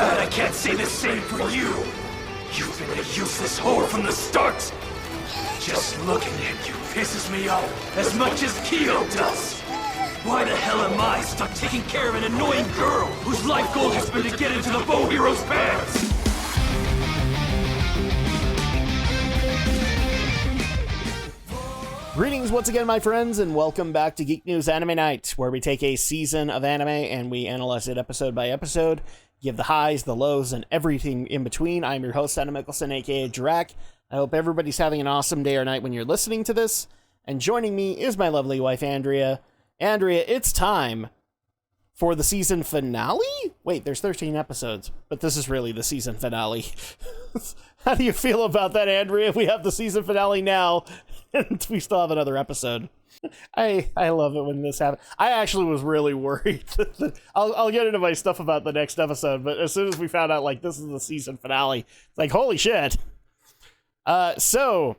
But I can't say the same for you. You've been a useless whore from the start. Just looking at you pisses me off as much as Kyo does. Why the hell am I stuck taking care of an annoying girl whose life goal has been to get into the Bow Heroes pants? Greetings once again, my friends, and welcome back to Geek News Anime Night, where we take a season of anime and we analyze it episode by episode, give the highs, the lows, and everything in between. I'm your host, Adam Mickelson, aka Drac. I hope everybody's having an awesome day or night when you're listening to this. And joining me is my lovely wife, Andrea. Andrea, it's time for the season finale? Wait, there's 13 episodes, but this is really the season finale. How do you feel about that, Andrea? We have the season finale now, and we still have another episode. I love it when this happens. I actually was really worried. I'll get into my stuff about the next episode, but as soon as we found out, like, this is the season finale, it's like, holy shit. So,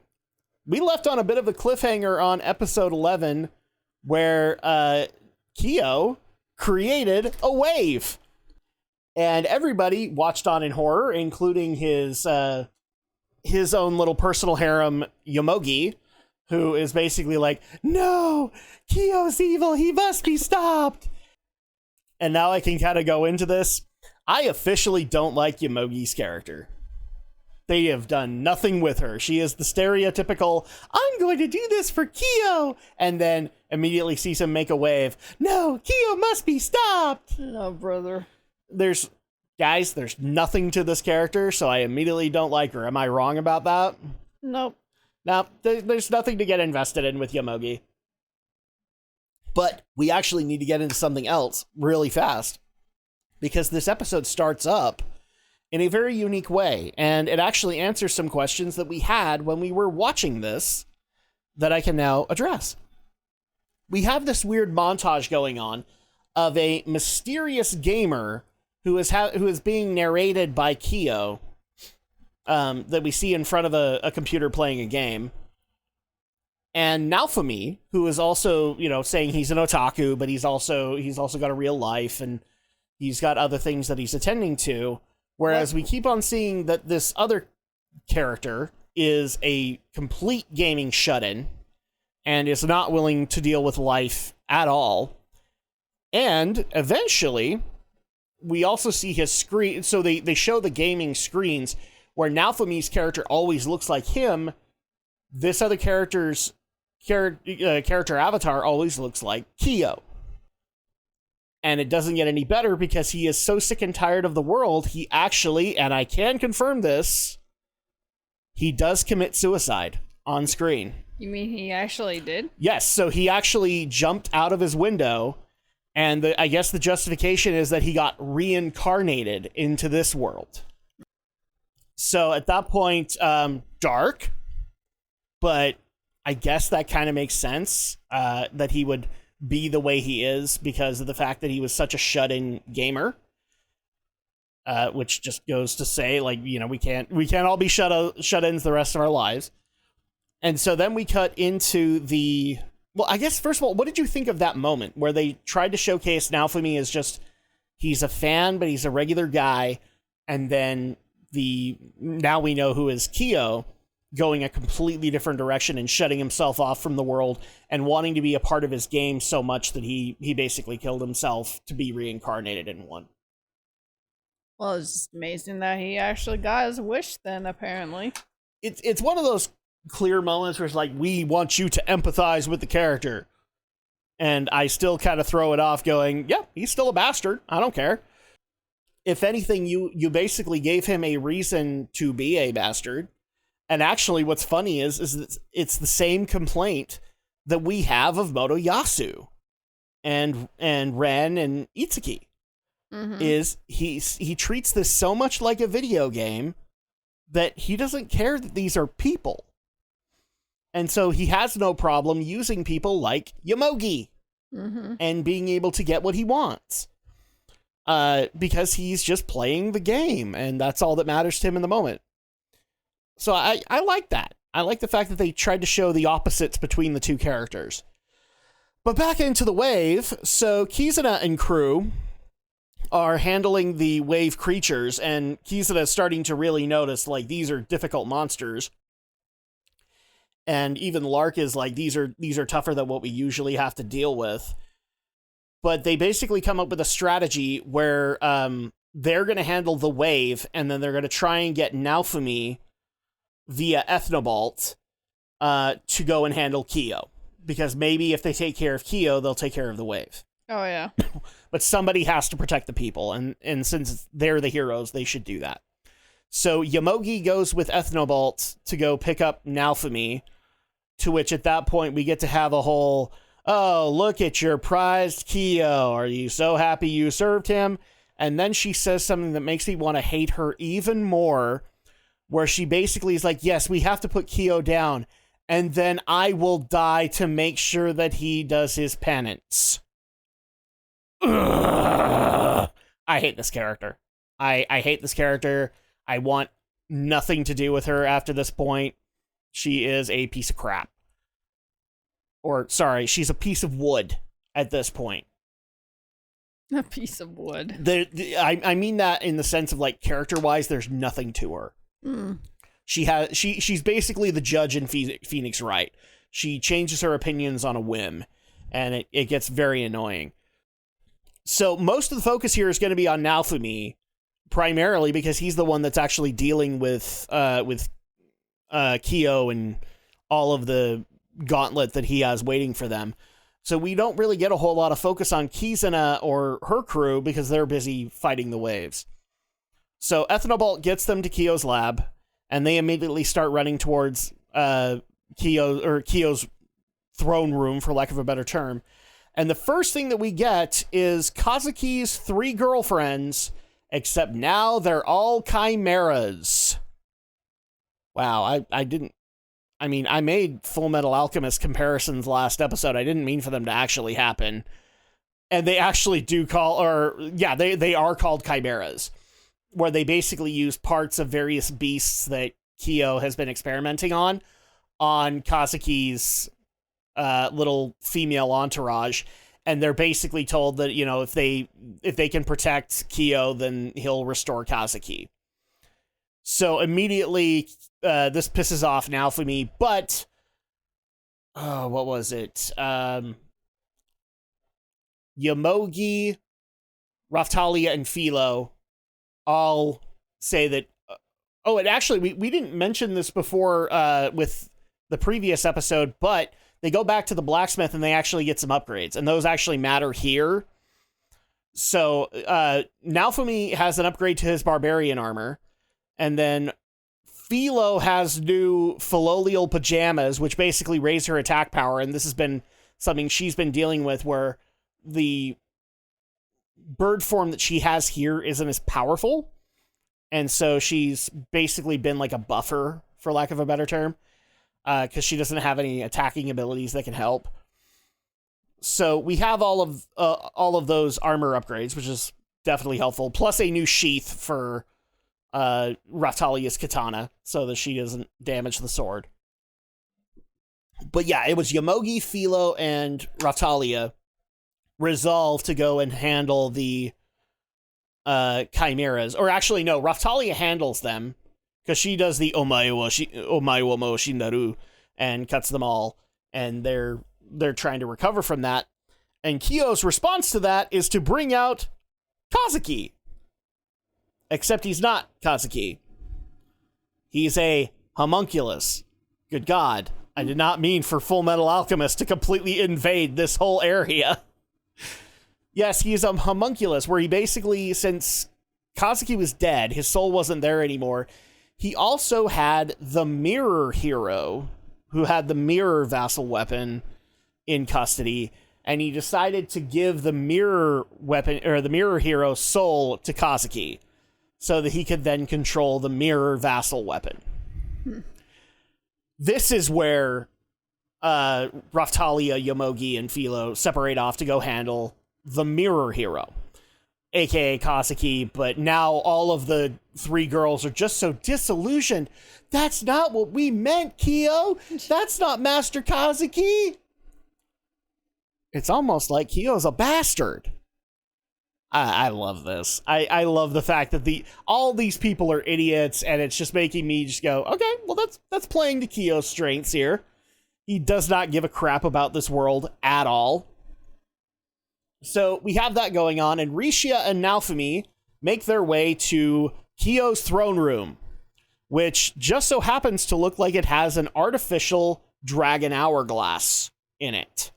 we left on a bit of a cliffhanger on episode 11, where Kyo created a wave. And everybody watched on in horror, including his own little personal harem, Yomogi, who is basically like, no, Kyo's evil, he must be stopped. And now I can kind of go into this. I officially don't like Yomogi's character. They have done nothing with her. She is the stereotypical, I'm going to do this for Kyo, and then immediately sees him make a wave. No, Kyo must be stopped. No, brother. There's nothing to this character, so I immediately don't like her. Am I wrong about that? Nope. No, there's nothing to get invested in with Yomogi. But we actually need to get into something else really fast, because this episode starts up in a very unique way, and it actually answers some questions that we had when we were watching this that I can now address. We have this weird montage going on of a mysterious gamer who is being narrated by Kyo, that we see in front of a computer playing a game. And Naofumi, who is also, saying he's an otaku, but he's also got a real life, and he's got other things that he's attending to. Whereas we keep on seeing that this other character is a complete gaming shut-in and is not willing to deal with life at all. And eventually, we also see his screen. So they show the gaming screens where Naofumi's character always looks like him. This other character's character avatar always looks like Kyo. And it doesn't get any better because he is so sick and tired of the world, he actually, and I can confirm this, he does commit suicide on screen. You mean he actually did? Yes, so he actually jumped out of his window, and I guess the justification is that he got reincarnated into this world. So at that point, dark, but I guess that kind of makes sense, that he would be the way he is because of the fact that he was such a shut-in gamer, which just goes to say, like, we can't all be shut-ins the rest of our lives. And so then we cut into well, I guess first of all, what did you think of that moment where they tried to showcase Naofumi as just, he's a fan, but he's a regular guy, and then now we know who is Kyo, going a completely different direction and shutting himself off from the world and wanting to be a part of his game so much that he basically killed himself to be reincarnated in one. Well, it's just amazing that he actually got his wish then, apparently. It's one of those clear moments where it's like, we want you to empathize with the character. And I still kind of throw it off going, yeah, he's still a bastard. I don't care. If anything, you basically gave him a reason to be a bastard. And actually, what's funny is it's the same complaint that we have of Motoyasu and Ren and Itsuki. Mm-hmm. Is he treats this so much like a video game that he doesn't care that these are people. And so he has no problem using people like Yomogi, mm-hmm, and being able to get what he wants. Because he's just playing the game, and that's all that matters to him in the moment. So I like that. I like the fact that they tried to show the opposites between the two characters. But back into the wave, so Kizuna and crew are handling the wave creatures, and Kizuna is starting to really notice, like, these are difficult monsters. And even Lark is like, these are tougher than what we usually have to deal with. But they basically come up with a strategy where they're going to handle the wave, and then they're going to try and get Naofumi via Ethnobalt to go and handle Kyo. Because maybe if they take care of Kyo, they'll take care of the wave. Oh, yeah. But somebody has to protect the people, and since they're the heroes, they should do that. So Yomogi goes with Ethnobalt to go pick up Naofumi, to which at that point we get to have a whole, oh, look at your prized Kyo. Are you so happy you served him? And then she says something that makes me want to hate her even more, where she basically is like, yes, we have to put Kyo down, and then I will die to make sure that he does his penance. Ugh. I hate this character. I hate this character. I want nothing to do with her after this point. She is a piece of crap. Or, sorry, she's a piece of wood at this point. A piece of wood. I mean that in the sense of, like, character-wise, there's nothing to her. Mm. She's basically the judge in Phoenix Wright. She changes her opinions on a whim, and it gets very annoying. So most of the focus here is going to be on Naofumi, primarily because he's the one that's actually dealing with Kyo and all of the gauntlet that he has waiting for them. So we don't really get a whole lot of focus on Kizuna or her crew because they're busy fighting the waves. So Ethnobalt gets them to Kyo's lab, and they immediately start running towards Kyo's throne room, for lack of a better term. And the first thing that we get is Kazuki's 3 girlfriends, except now they're all chimeras. Wow, I made Full Metal Alchemist comparisons last episode. I didn't mean for them to actually happen. And they actually do they are called chimeras, where they basically use parts of various beasts that Kyo has been experimenting on Kazuki's little female entourage, and they're basically told that, you know, if they can protect Kyo, then he'll restore Kazuki. So immediately this pisses off Naofumi, but what was it? Yomogi, Raftalia, and Philo all say that and actually we didn't mention this before with the previous episode, but they go back to the blacksmith and they actually get some upgrades, and those actually matter here. So Naofumi has an upgrade to his barbarian armor, and then Philo has new Philolial pajamas, which basically raise her attack power, and this has been something she's been dealing with, where the bird form that she has here isn't as powerful, and so she's basically been like a buffer, for lack of a better term, because she doesn't have any attacking abilities that can help. So we have all of those armor upgrades, which is definitely helpful, plus a new sheath for Raftalia's katana, so that she doesn't damage the sword. But yeah, it was Yomogi, Philo, and Raftalia resolved to go and handle the chimeras. Or actually, no, Raftalia handles them, because she does the Omae wa mo shindaru and cuts them all, and they're trying to recover from that. And Kyo's response to that is to bring out Kazuki. Except he's not Kazuki. He's a homunculus. Good God. I did not mean for Full Metal Alchemist to completely invade this whole area. Yes, he's a homunculus, where he basically, since Kazuki was dead, his soul wasn't there anymore, he also had the mirror hero, who had the mirror vassal weapon, in custody, and he decided to give the mirror weapon, or the mirror hero, soul to Kazuki, so that he could then control the mirror vassal weapon. This is where Raftalia, Yomogi, and Philo separate off to go handle the mirror hero, aka Kazuki, but now all of the 3 girls are just so disillusioned. That's not what we meant, Kyo! That's not Master Kazuki! It's almost like Kyo's a bastard. I love this. I love the fact that all these people are idiots, and it's just making me just go, okay, well, that's playing to KYO'S strengths here. He does not give a crap about this world at all. So we have that going on, and Rishia and Naofumi make their way to KYO'S throne room, which just so happens to look like it has an artificial dragon hourglass in it.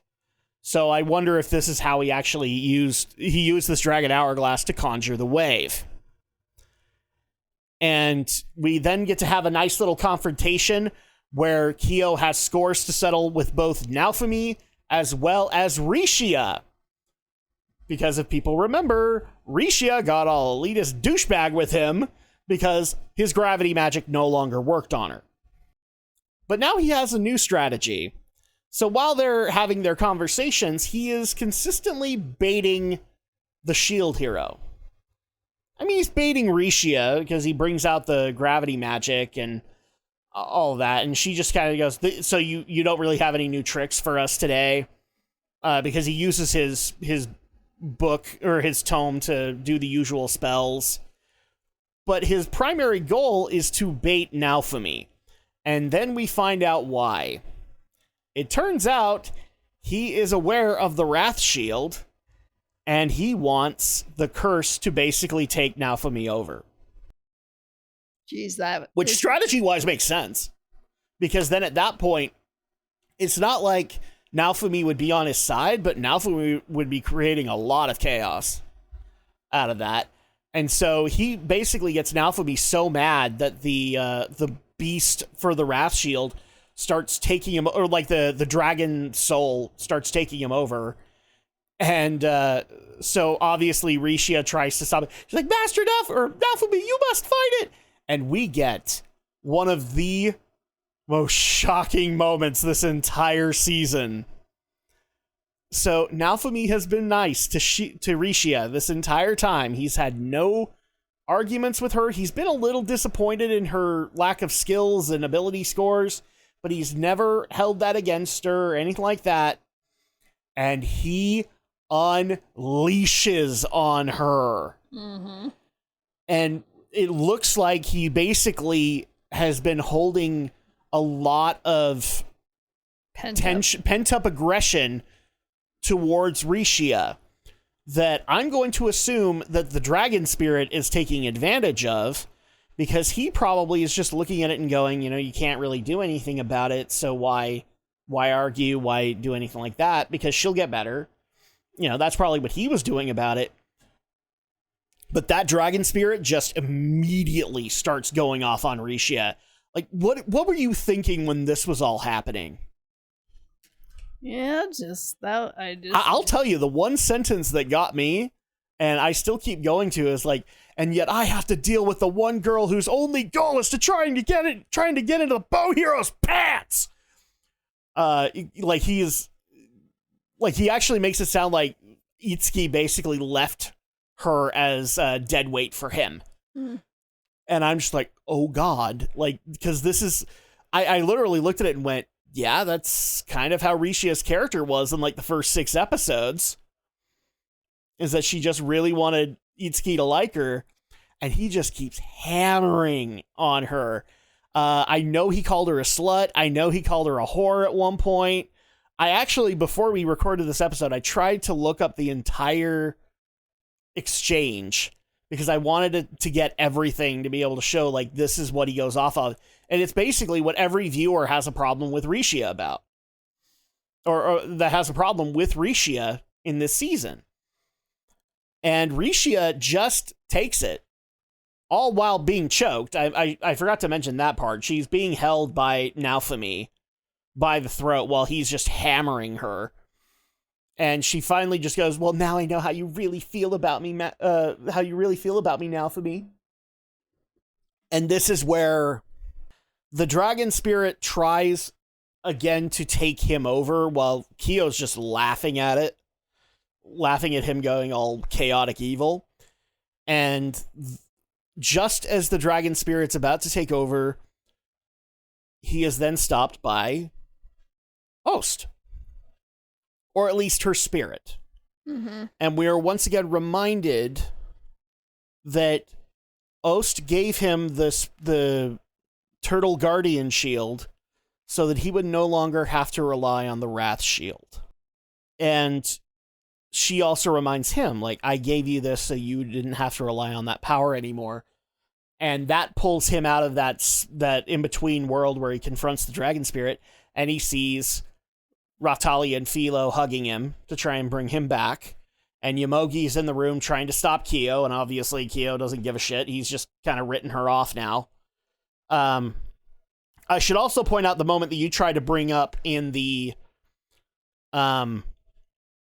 So I wonder if this is how he actually used this dragon hourglass to conjure the wave. And we then get to have a nice little confrontation where KYO has scores to settle with both Naofumi as well as Rishia. Because if people remember, Rishia got all elitist douchebag with him because his gravity magic no longer worked on her. But now he has a new strategy. So while they're having their conversations, he is consistently baiting the shield hero. I mean, he's baiting Rishia because he brings out the gravity magic and all of that. And she just kind of goes, so you don't really have any new tricks for us today? Because he uses his book or his tome to do the usual spells. But his primary goal is to bait Naofumi. And then we find out why. It turns out he is aware of the Wrath Shield, and he wants the curse to basically take Naofumi over. Jeez, that... Which strategy-wise makes sense. Because then at that point, it's not like Naofumi would be on his side, but Naofumi would be creating a lot of chaos out of that. And so he basically gets Naofumi so mad that the beast for the Wrath Shield starts taking him, or like the dragon soul starts taking him over. And so obviously Rishia tries to stop it. She's like, Master Naofumi, you must fight it. And we get one of the most shocking moments this entire season. So Naofumi has been nice to Rishia this entire time. He's had no arguments with her. He's been a little disappointed in her lack of skills and ability scores, but he's never held that against her or anything like that. And he unleashes on her. Mm-hmm. And it looks like he basically has been holding a lot of pent up aggression towards Rishia that I'm going to assume that the dragon spirit is taking advantage of, because he probably is just looking at it and going, you can't really do anything about it, so why argue, why do anything like that, because she'll get better. That's probably what he was doing about it. But that dragon spirit just immediately starts going off on Rishia. Like, what were you thinking when this was all happening? Yeah, I'll tell you, the one sentence that got me, and I still keep going to, is like, and yet I have to deal with the one girl whose only goal is trying to get into the bow hero's pants. He actually makes it sound like Itsuki basically left her as dead weight for him. Mm. And I'm just like, oh God, because this is, I literally looked at it and went, yeah, that's kind of how Rishia's character was in the first 6 episodes, is that she just really wanted Itsuki to like her, and he just keeps hammering on her. I know he called her a slut. I know he called her a whore at one point. I actually, before we recorded this episode, I tried to look up the entire exchange because I wanted to get everything to be able to show, this is what he goes off of. And it's basically what every viewer has a problem with Rishia about. Or that has a problem with Rishia in this season. And Rishia just takes it, all while being choked. I forgot to mention that part. She's being held by Naofumi by the throat while he's just hammering her. And she finally just goes, well, now I know how you really feel about me, Naofumi. And this is where the dragon spirit tries again to take him over while KYO'S just laughing at him going all chaotic evil. And just as the dragon spirit's about to take over, he is then stopped by Host. Or at least her spirit. And we are once again reminded that Ost gave him the Turtle Guardian shield so that he would no longer have to rely on the Wrath shield. And she also reminds him, like, I gave you this so you didn't have to rely on that power anymore. And that pulls him out of that in-between world where he confronts the dragon spirit, and he sees Raftalia and Philo hugging him to try and bring him back. And Yomogi's in the room trying to stop Kyo, and obviously Kyo doesn't give a shit. He's just kind of written her off now. I should also point out the moment that you tried to bring up in the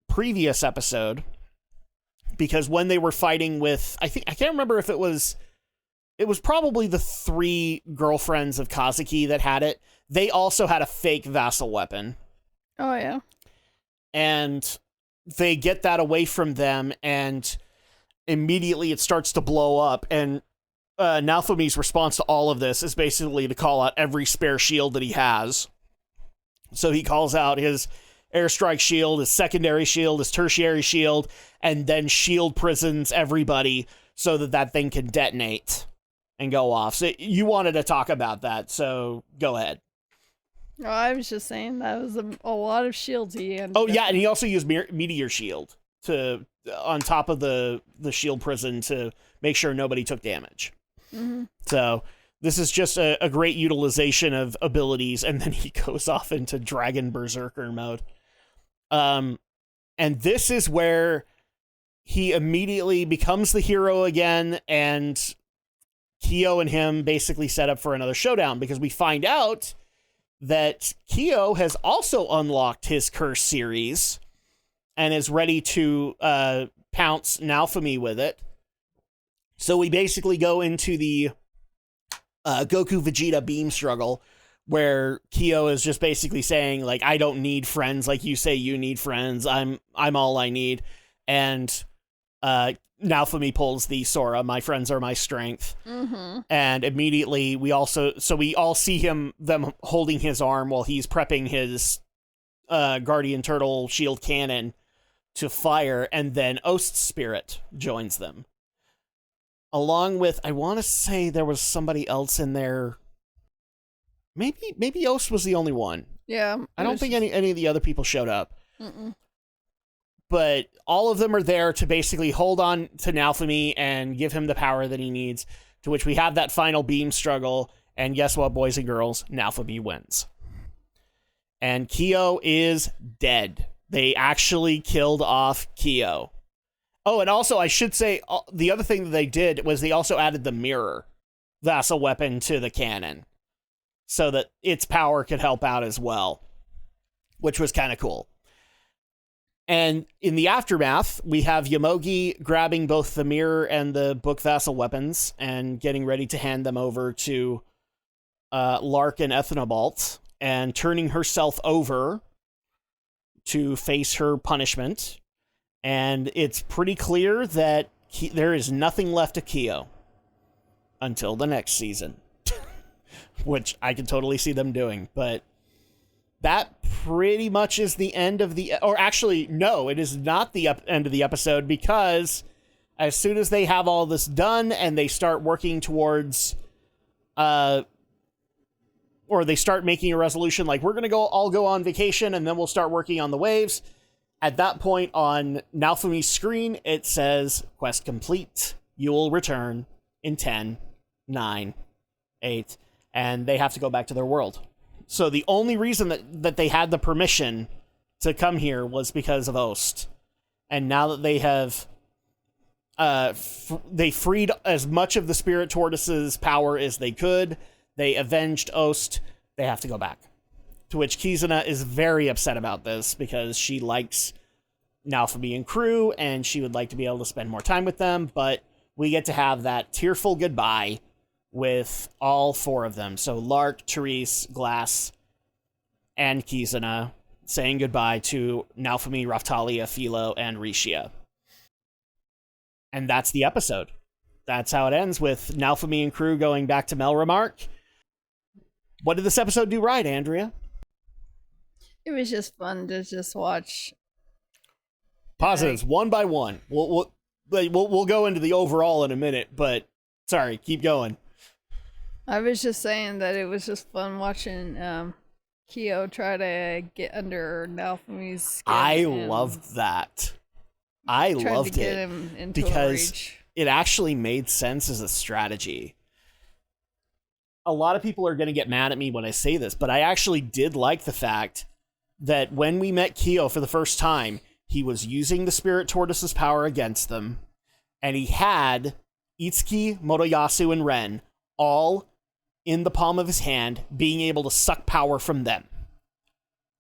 previous episode, because when they were fighting with, I can't remember if it was probably the 3 girlfriends of Kazuki that had it. They also had a fake vassal weapon. Oh, yeah. And they get that away from them, and immediately it starts to blow up. And Naofumi's response to all of this is basically to call out every spare shield that he has. So he calls out his airstrike shield, his secondary shield, his tertiary shield, and then shield prisons everybody so that thing can detonate and go off. So you wanted to talk about that, so go ahead. No, I was just saying that was a lot of shields he had. Oh, yeah, and he also used Meteor Shield on top of the shield prison to make sure nobody took damage. Mm-hmm. So this is just a great utilization of abilities, and then he goes off into Dragon Berserker mode. And this is where he immediately becomes the hero again, and Kyo and him basically set up for another showdown, because we find out that Kyo has also unlocked his curse series and is ready to pounce Naofumi with it. So we basically go into the Goku Vegeta beam struggle, where Kyo is just basically saying, like, I don't need friends like you say you need friends. I'm all I need. And Naofumi pulls the Sora, my friends are my strength. Mm-hmm. And immediately we all see them holding his arm while he's prepping his Guardian Turtle shield cannon to fire, and then Ost's spirit joins them. Along with, I want to say there was somebody else in there. Maybe Ost was the only one. Yeah. I don't think any of the other people showed up. Mm-mm. But all of them are there to basically hold on to Naofumi and give him the power that he needs, to which we have that final beam struggle, and guess what, boys and girls? Naofumi wins. And Kyo is dead. They actually killed off Kyo. Oh, and also, I should say, the other thing that they did was they also added the mirror vassal weapon to the cannon, so that its power could help out as well, which was kind of cool. And in the aftermath, we have Yomogi grabbing both the mirror and the book vassal weapons and getting ready to hand them over to Lark and Ethnobalt, and turning herself over to face her punishment. And it's pretty clear that there is nothing left of Kyo until the next season, which I can totally see them doing, but that pretty much is the end of or actually, no, it is not the end of the episode, because as soon as they have all this done and they start working towards, or they start making a resolution, like, we're going to all go on vacation and then we'll start working on the waves. At that point on Naofumi's screen, it says, quest complete. You will return in 10, 9, 8, and they have to go back to their world. So the only reason that they had the permission to come here was because of Ost. And now that they have they freed as much of the Spirit Tortoise's power as they could, they avenged Ost, they have to go back. To which Kizuna is very upset about this, because she likes Naofumi and crew, and she would like to be able to spend more time with them, but we get to have that tearful goodbye with all 4 of them. So Lark, Therese, Glass, and Kizuna saying goodbye to Naofumi, Raftalia, Philo, and Rishia. And that's the episode. That's how it ends, with Naofumi and crew going back to Melremark. What did this episode do right, Andrea? It was just fun to just watch Positives, one by one. We'll go into the overall in a minute, but sorry, keep going. I was just saying that it was just fun watching Kyo try to get under Naofumi's skin. I loved that. I loved to get it him into because a rage. it actually made sense as a strategy. A lot of people are going to get mad at me when I say this, but I actually did like the fact that when we met Kyo for the first time, he was using the Spirit Tortoise's power against them, and he had Itsuki, Motoyasu, and Ren all in the palm of his hand, being able to suck power from them.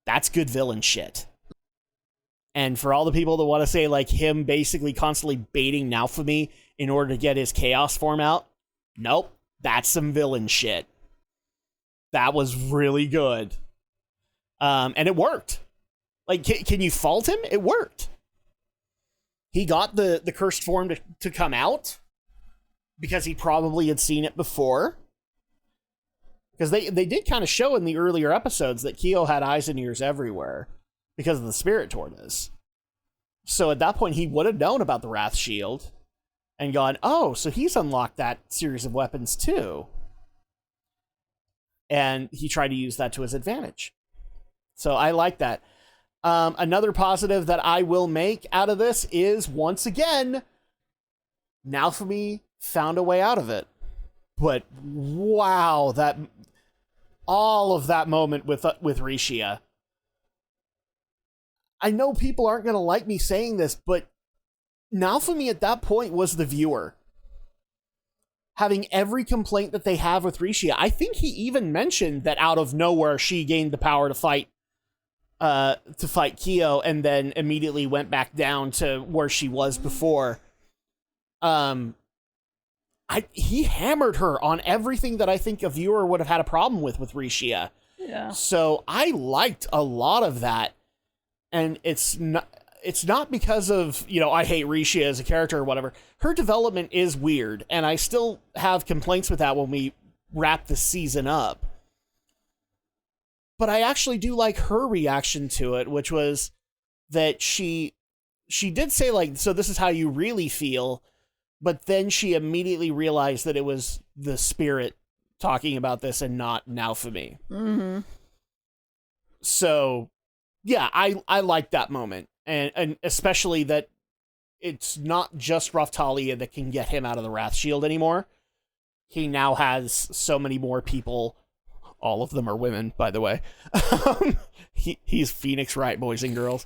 That's good villain shit. And for all the people that want to say, like, him basically constantly baiting Naofumi in order to get his chaos form out, nope, that's some villain shit. That was really good. And it worked. Like, can you fault him? It worked. He got the cursed form to come out because he probably had seen it before. Because they did kind of show in the earlier episodes that Kyo had eyes and ears everywhere because of the Spirit Tortoise. So at that point, he would have known about the Wrath Shield and gone, oh, so he's unlocked that series of weapons too. And he tried to use that to his advantage. So I like that. Another positive that I will make out of this is, once again, Naofumi found a way out of it. But wow, all of that moment with Rishia. I know people aren't going to like me saying this, but Naofumi at that point was the viewer. Having every complaint that they have with Rishia. I think he even mentioned that out of nowhere she gained the power to fight Kyo and then immediately went back down to where she was before. He hammered her on everything that I think a viewer would have had a problem with Rishia. Yeah. So I liked a lot of that. And it's not because of, I hate Rishia as a character or whatever. Her development is weird, and I still have complaints with that when we wrap the season up. But I actually do like her reaction to it, which was that she did say, like, so this is how you really feel, but then she immediately realized that it was the spirit talking about this and not Naofumi. Mm-hmm. So, yeah, I like that moment. And especially that it's not just Raftalia that can get him out of the Wrath Shield anymore. He now has so many more people. All of them are women, by the way. He's Phoenix Wright, boys and girls.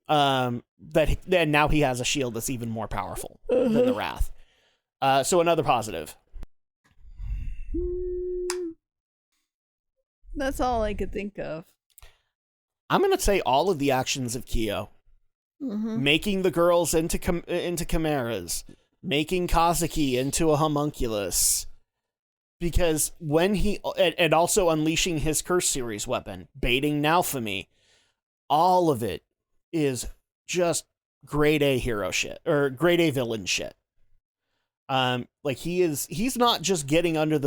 That now he has a shield that's even more powerful than the Wrath. So another positive. That's all I could think of. I'm going to say all of the actions of Kyo. Mm-hmm. Making the girls into chimeras. Making Kazuki into a homunculus. Because when and also unleashing his Curse Series weapon, baiting Naofumi, all of it is just grade A hero shit, or grade A villain shit. Like he's not just getting under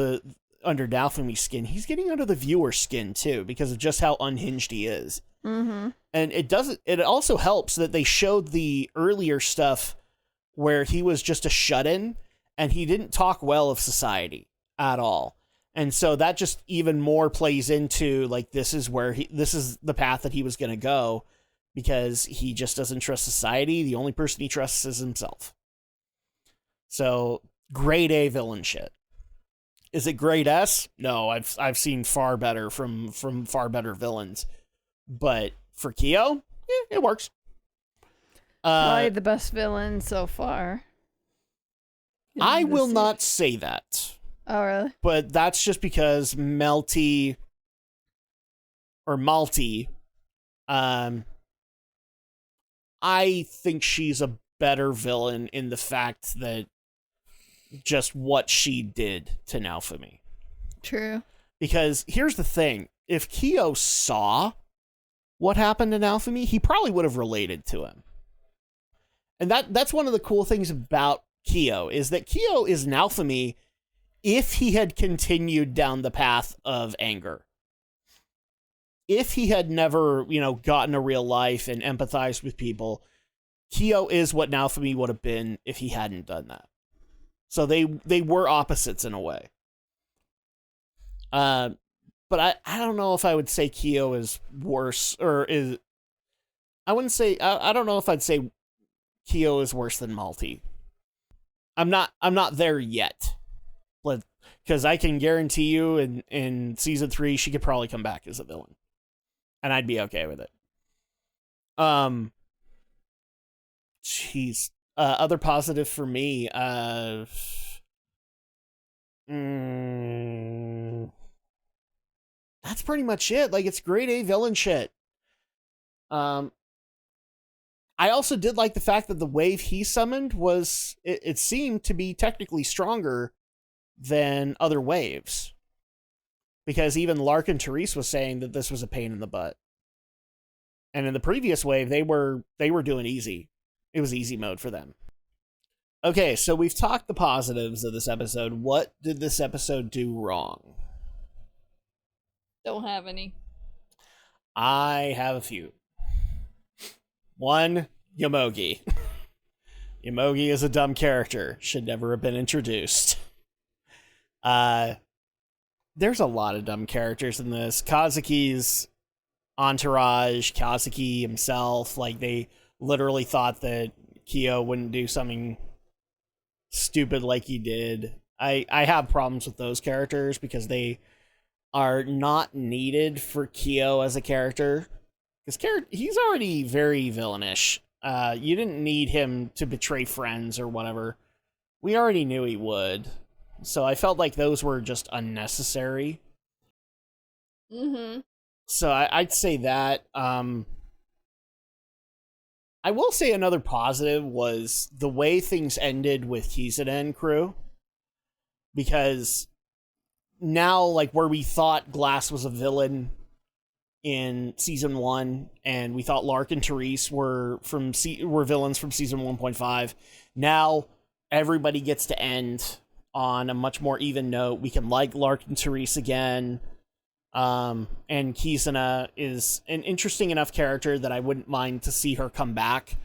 Naofumi's skin, he's getting under the viewer's skin too, because of just how unhinged he is. Mm-hmm. And it also helps that they showed the earlier stuff where he was just a shut-in, and he didn't talk well of society at all. And so that just even more plays into, like, this is the path that he was going to go, because he just doesn't trust society. The only person he trusts is himself. So grade A villain shit. Is it grade S? No, I've seen far better from far better villains. But for Kyo, it works. Probably the best villain so far. I will not say that. Oh, really? But that's just because Malty, I think she's a better villain in the fact that just what she did to Naofumi. True. Because here's the thing. If Kyo saw what happened to Naofumi, he probably would have related to him. And that's one of the cool things about Kyo, is that Kyo is Naofumi if he had continued down the path of anger. If he had never, gotten a real life and empathized with people, Kyo is what Naofumi would have been if he hadn't done that. So they were opposites in a way. But I don't know if I would say Kyo is worse, or is... I wouldn't say... I don't know if I'd say Kyo is worse than Malty. I'm not there yet. Because I can guarantee you in season 3, she could probably come back as a villain. And I'd be okay with it. Jeez. Other positive for me, that's pretty much it. Like, it's grade A villain shit. I also did like the fact that the wave he summoned was, it seemed to be technically stronger than other waves. Because even Lark and Therese was saying that this was a pain in the butt. And in the previous wave, they were doing easy. It was easy mode for them. Okay, so we've talked the positives of this episode. What did this episode do wrong? Don't have any. I have a few. One, Yomogi. Yomogi is a dumb character. Should never have been introduced. There's a lot of dumb characters in this. Kazuki's entourage, Kazuki himself, like, they literally thought that Kyo wouldn't do something stupid like he did. I have problems with those characters because they are not needed for Kyo as a character. Because he's already very villainish. You didn't need him to betray friends or whatever. We already knew he would. So I felt like those were just unnecessary. Mm-hmm. So I'd say that. I will say another positive was the way things ended with Kizuna crew. Because now, like, where we thought Glass was a villain in season 1, and we thought Lark and Therese were villains from season 1.5, now everybody gets to end on a much more even note. We can like Lark and Therese again. And Kizuna is an interesting enough character that I wouldn't mind to see her come back.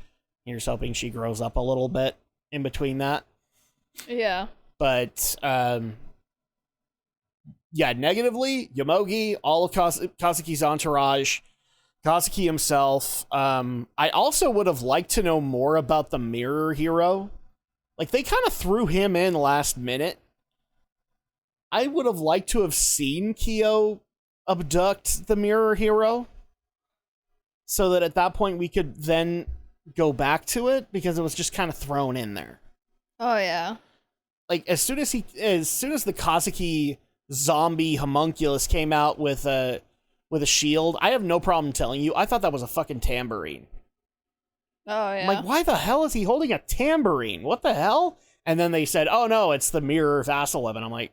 Here's hoping she grows up a little bit in between that. Yeah. But, yeah, negatively, Yomogi, all of Kazuki's entourage, Kazuki himself. I also would have liked to know more about the Mirror Hero. Like, they kind of threw him in last minute. I would have liked to have seen Kyo abduct the Mirror Hero, so that at that point we could then go back to it, because it was just kind of thrown in there. Oh yeah. Like, as soon as the Kazuki zombie homunculus came out with a shield, I have no problem telling you, I thought that was a fucking tambourine. Oh yeah. I'm like, why the hell is he holding a tambourine? What the hell? And then they said, oh no, it's the mirror vassal weapon. I'm like,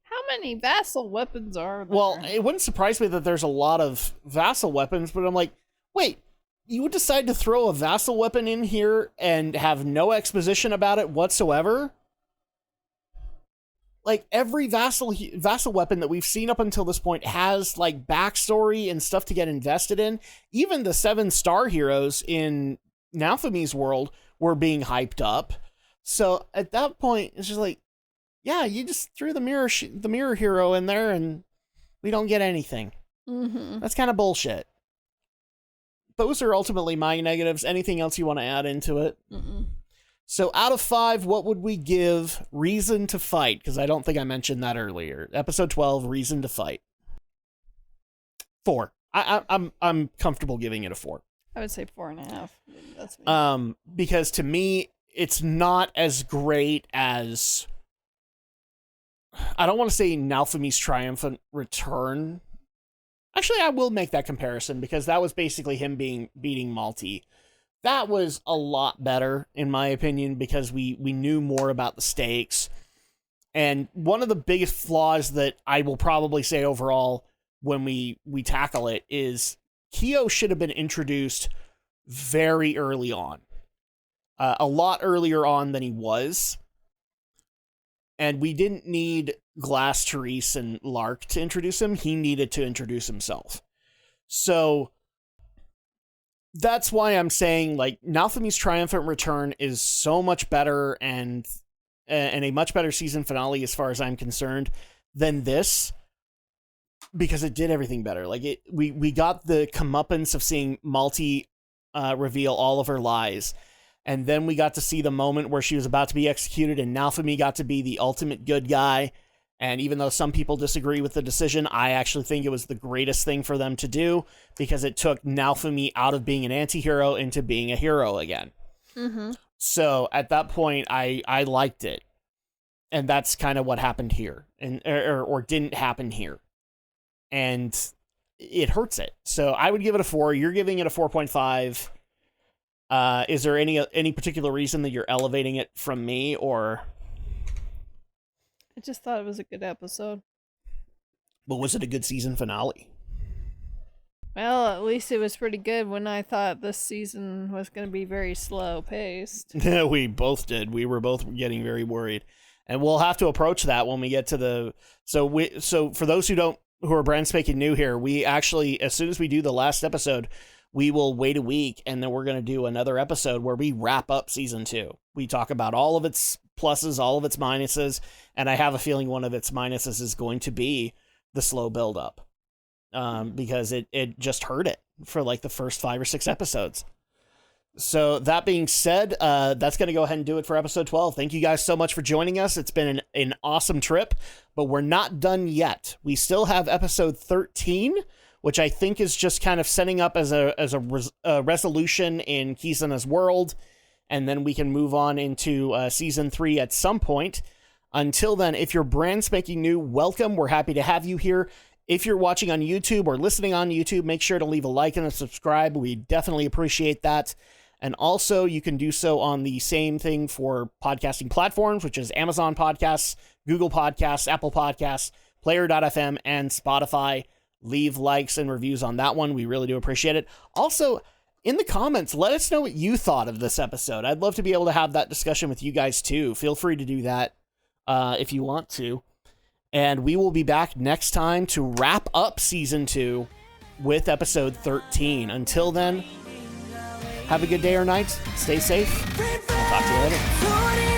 how many vassal weapons are there? well, it wouldn't surprise me that there's a lot of vassal weapons, but I'm like, wait, you would decide to throw a vassal weapon in here and have no exposition about it whatsoever? Like, every vassal weapon that we've seen up until this point has, like, backstory and stuff to get invested in. Even the 7-star heroes in Naofumi's world were being hyped up. So at that point, it's just like, yeah, you just threw the mirror hero in there and we don't get anything. Mm-hmm. That's kind of bullshit. Those are ultimately my negatives. Anything else you want to add into it? Mm-mm. So out of 5, what would we give Reason to Fight? Because I don't think I mentioned that earlier. Episode 12, Reason to Fight. 4. I'm comfortable giving it a 4. I would say 4.5. That's me. Because to me, it's not as great as, I don't want to say Naofumi's Triumphant Return. Actually, I will make that comparison, because that was basically him beating Malty. That was a lot better, in my opinion, because we knew more about the stakes. And one of the biggest flaws that I will probably say overall when we tackle it is Kyo should have been introduced very early on. A lot earlier on than he was. And we didn't need Glass, Therese, and Lark to introduce him. He needed to introduce himself. So that's why I'm saying, like, Naofumi's triumphant return is so much better and a much better season finale as far as I'm concerned than this, because it did everything better. Like, we got the comeuppance of seeing Malty reveal all of her lies, and then we got to see the moment where she was about to be executed, and Naofumi got to be the ultimate good guy. And even though some people disagree with the decision, I actually think it was the greatest thing for them to do, because it took Naofumi out of being an anti-hero into being a hero again. Mm-hmm. So at that point, I liked it. And that's kind of what happened here, and or didn't happen here. And it hurts it. So I would give it a 4. You're giving it a 4.5. Is there any particular reason that you're elevating it from me, or... I just thought it was a good episode. Well, was it a good season finale? Well, at least it was pretty good when I thought this season was going to be very slow paced. We both did. We were both getting very worried. And we'll have to approach that when we get to the... So for those who are brand spanking new here, we actually, as soon as we do the last episode, we will wait a week, and then we're going to do another episode where we wrap up season 2. We talk about all of its pluses, all of its minuses, and I have a feeling one of its minuses is going to be the slow build-up, because it just hurt it for like the first 5 or 6 episodes. So that being said, that's going to go ahead and do it for episode 12. Thank you guys so much for joining us. It's been an awesome trip, but we're not done yet. We still have episode 13, which I think is just kind of setting up as a resolution in Kizuna's world, and then we can move on into season 3 at some point. Until then, if you're brand spanking new, welcome. We're happy to have you here. If you're watching on YouTube or listening on YouTube, make sure to leave a like and a subscribe. We definitely appreciate that. And also, you can do so on the same thing for podcasting platforms, which is Amazon Podcasts, Google Podcasts, Apple Podcasts, Player.fm, and Spotify. Leave likes and reviews on that one. We really do appreciate it. Also, in the comments, let us know what you thought of this episode. I'd love to be able to have that discussion with you guys, too. Feel free to do that if you want to. And we will be back next time to wrap up Season 2 with Episode 13. Until then, have a good day or night. Stay safe. I'll talk to you later.